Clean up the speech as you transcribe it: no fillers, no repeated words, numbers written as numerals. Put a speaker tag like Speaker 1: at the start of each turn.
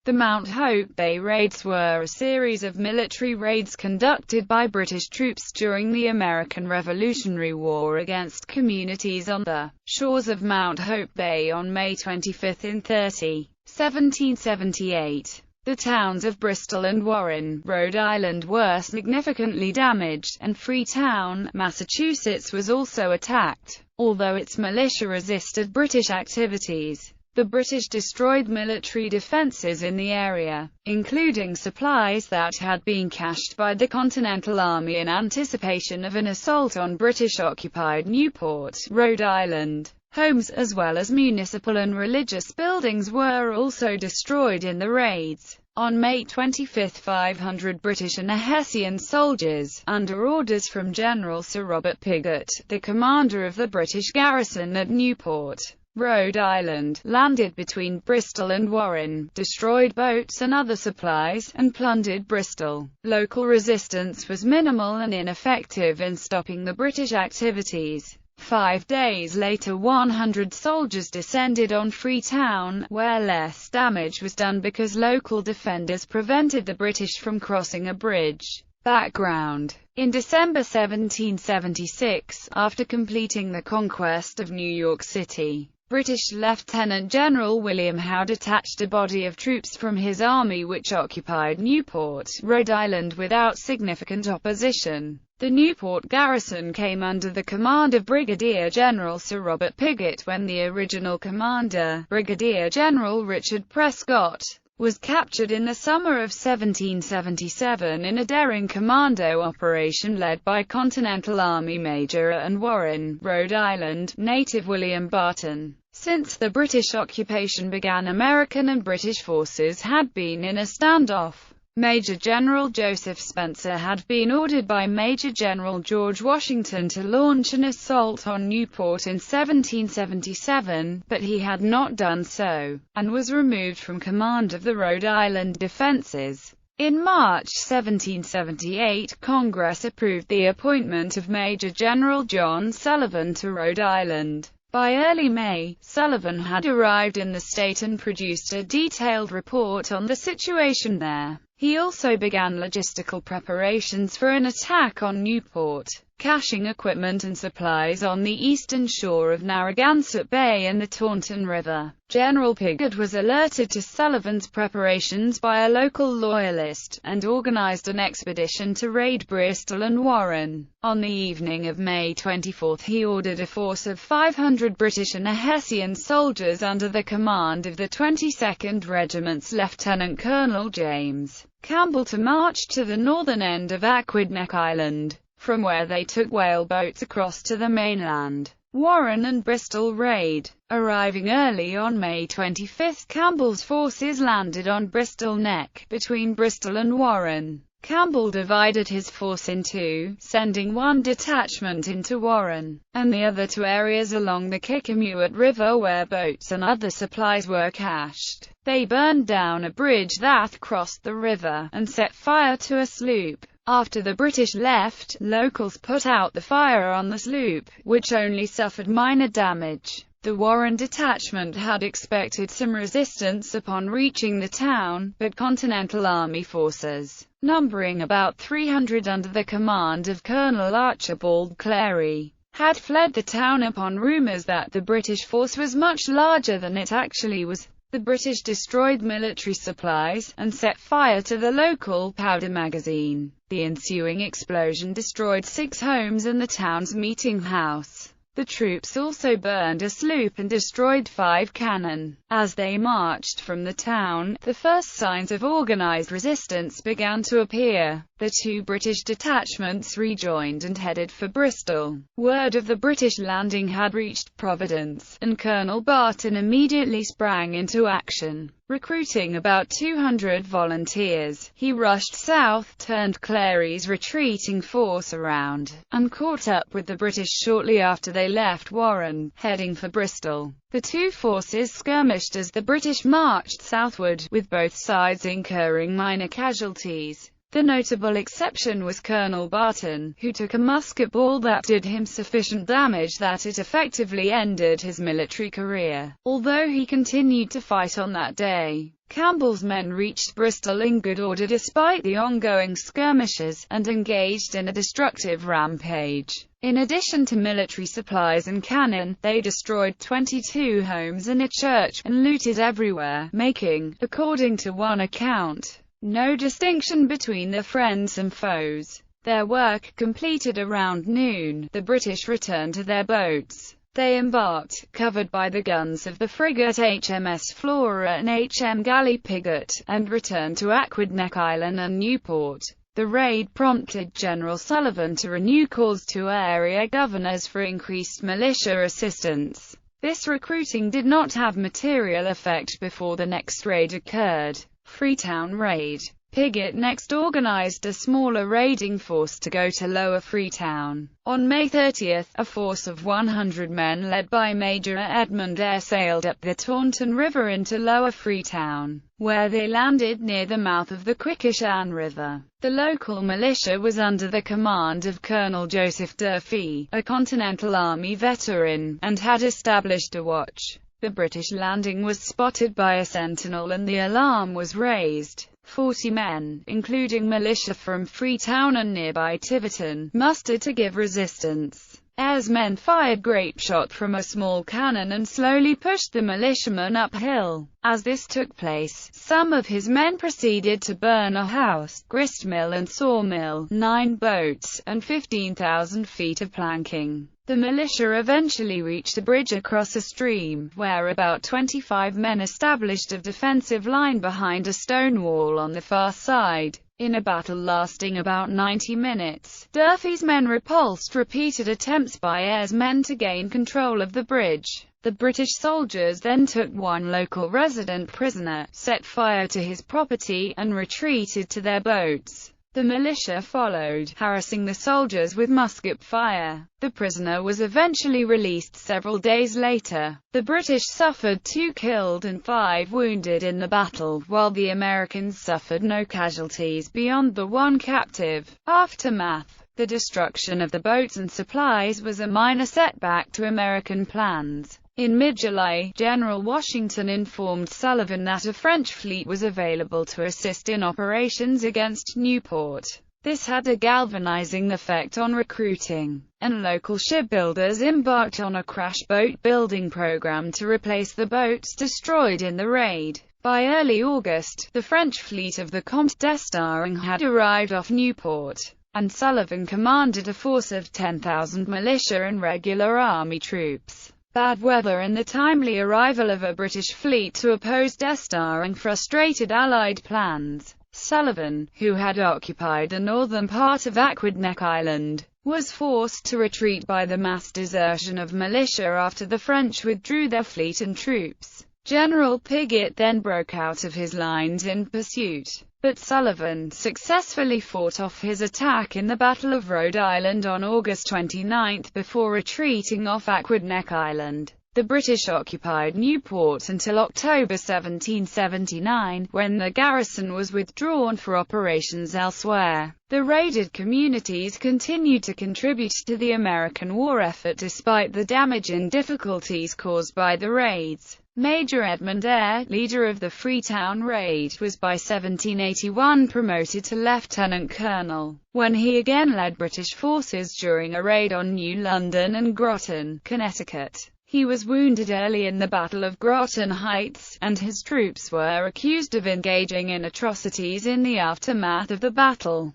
Speaker 1: The Mount Hope Bay raids were a series of military raids conducted by British troops during the American Revolutionary War against communities on the shores of Mount Hope Bay on May 25 and 30, 1778. The towns of Bristol and Warren, Rhode Island were significantly damaged, and Freetown, Massachusetts was also attacked, although its militia resisted British activities. The British destroyed military defences in the area, including supplies that had been cached by the Continental Army in anticipation of an assault on British-occupied Newport, Rhode Island. Homes as well as municipal and religious buildings were also destroyed in the raids. On May 25, 500 British and Hessian soldiers, under orders from General Sir Robert Pigott, the commander of the British garrison at Newport, Rhode Island, landed between Bristol and Warren, destroyed boats and other supplies, and plundered Bristol. Local resistance was minimal and ineffective in stopping the British activities. 5 days later 100 soldiers descended on Freetown, where less damage was done because local defenders prevented the British from crossing a bridge. Background: in December 1776, after completing the conquest of New York City, British Lieutenant General William Howe detached a body of troops from his army which occupied Newport, Rhode Island without significant opposition. The Newport garrison came under the command of Brigadier General Sir Robert Pigott when the original commander, Brigadier General Richard Prescott, was captured in the summer of 1777 in a daring commando operation led by Continental Army Major and Warren, Rhode Island, native William Barton. Since the British occupation began, American and British forces had been in a standoff. Major General Joseph Spencer had been ordered by Major General George Washington to launch an assault on Newport in 1777, but he had not done so, and was removed from command of the Rhode Island defenses. In March 1778, Congress approved the appointment of Major General John Sullivan to Rhode Island. By early May, Sullivan had arrived in the state and produced a detailed report on the situation there. He also began logistical preparations for an attack on Newport, caching equipment and supplies on the eastern shore of Narragansett Bay and the Taunton River. General Pigott was alerted to Sullivan's preparations by a local loyalist, and organized an expedition to raid Bristol and Warren. On the evening of May 24 he ordered a force of 500 British and Hessian soldiers under the command of the 22nd Regiment's Lieutenant Colonel James Campbell to march to the northern end of Aquidneck Island, from where they took whaleboats across to the mainland. Warren and Bristol raid. Arriving early on May 25, Campbell's forces landed on Bristol Neck, between Bristol and Warren. Campbell divided his force in two, sending one detachment into Warren, and the other to areas along the Kickamuet River where boats and other supplies were cached. They burned down a bridge that crossed the river, and set fire to a sloop. After the British left, locals put out the fire on the sloop, which only suffered minor damage. The Warren detachment had expected some resistance upon reaching the town, but Continental Army forces, numbering about 300 under the command of Colonel Archibald Clary, had fled the town upon rumors that the British force was much larger than it actually was. The British destroyed military supplies, and set fire to the local powder magazine. The ensuing explosion destroyed 6 homes and the town's meeting house. The troops also burned a sloop and destroyed 5 cannon. As they marched from the town, the first signs of organized resistance began to appear. The 2 British detachments rejoined and headed for Bristol. Word of the British landing had reached Providence, and Colonel Barton immediately sprang into action. Recruiting about 200 volunteers, he rushed south, turned Clary's retreating force around, and caught up with the British shortly after they left Warren, heading for Bristol. The 2 forces skirmished as the British marched southward, with both sides incurring minor casualties. The notable exception was Colonel Barton, who took a musket ball that did him sufficient damage that it effectively ended his military career, although he continued to fight on that day. Campbell's men reached Bristol in good order despite the ongoing skirmishes, and engaged in a destructive rampage. In addition to military supplies and cannon, they destroyed 22 homes and a church, and looted everywhere, making, according to one account, no distinction between their friends and foes. Their work completed around noon, the British returned to their boats. They embarked, covered by the guns of the frigate HMS Flora and HM Gallipigott, and returned to Aquidneck Island and Newport. The raid prompted General Sullivan to renew calls to area governors for increased militia assistance. This recruiting did not have material effect before the next raid occurred. Freetown Raid. Pigott next organized a smaller raiding force to go to Lower Freetown. On May 30, a force of 100 men led by Major Edmund Eyre sailed up the Taunton River into Lower Freetown, where they landed near the mouth of the Quikishan River. The local militia was under the command of Colonel Joseph Durfee, a Continental Army veteran, and had established a watch. The British landing was spotted by a sentinel and the alarm was raised. 40 men, including militia from Freetown and nearby Tiverton, mustered to give resistance. Eyre's men fired grapeshot from a small cannon and slowly pushed the militiamen uphill. As this took place, some of his men proceeded to burn a house, gristmill and sawmill, 9 boats, and 15,000 feet of planking. The militia eventually reached a bridge across a stream, where about 25 men established a defensive line behind a stone wall on the far side. In a battle lasting about 90 minutes, Durfee's men repulsed repeated attempts by Eyre's men to gain control of the bridge. The British soldiers then took one local resident prisoner, set fire to his property, and retreated to their boats. The militia followed, harassing the soldiers with musket fire. The prisoner was eventually released several days later. The British suffered 2 killed and 5 wounded in the battle, while the Americans suffered no casualties beyond the 1 captive. Aftermath. The destruction of the boats and supplies was a minor setback to American plans. In mid-July, General Washington informed Sullivan that a French fleet was available to assist in operations against Newport. This had a galvanizing effect on recruiting, and local shipbuilders embarked on a crash boat building program to replace the boats destroyed in the raid. By early August, the French fleet of the Comte d'Estaing had arrived off Newport, and Sullivan commanded a force of 10,000 militia and regular army troops. Bad weather and the timely arrival of a British fleet to oppose d'Estaing frustrated Allied plans. Sullivan, who had occupied the northern part of Aquidneck Island, was forced to retreat by the mass desertion of militia after the French withdrew their fleet and troops. General Pigott then broke out of his lines in pursuit, but Sullivan successfully fought off his attack in the Battle of Rhode Island on August 29 before retreating off Aquidneck Island. The British occupied Newport until October 1779, when the garrison was withdrawn for operations elsewhere. The raided communities continued to contribute to the American war effort despite the damage and difficulties caused by the raids. Major Edmund Eyre, leader of the Freetown Raid, was by 1781 promoted to lieutenant colonel, when he again led British forces during a raid on New London and Groton, Connecticut. He was wounded early in the Battle of Groton Heights, and his troops were accused of engaging in atrocities in the aftermath of the battle.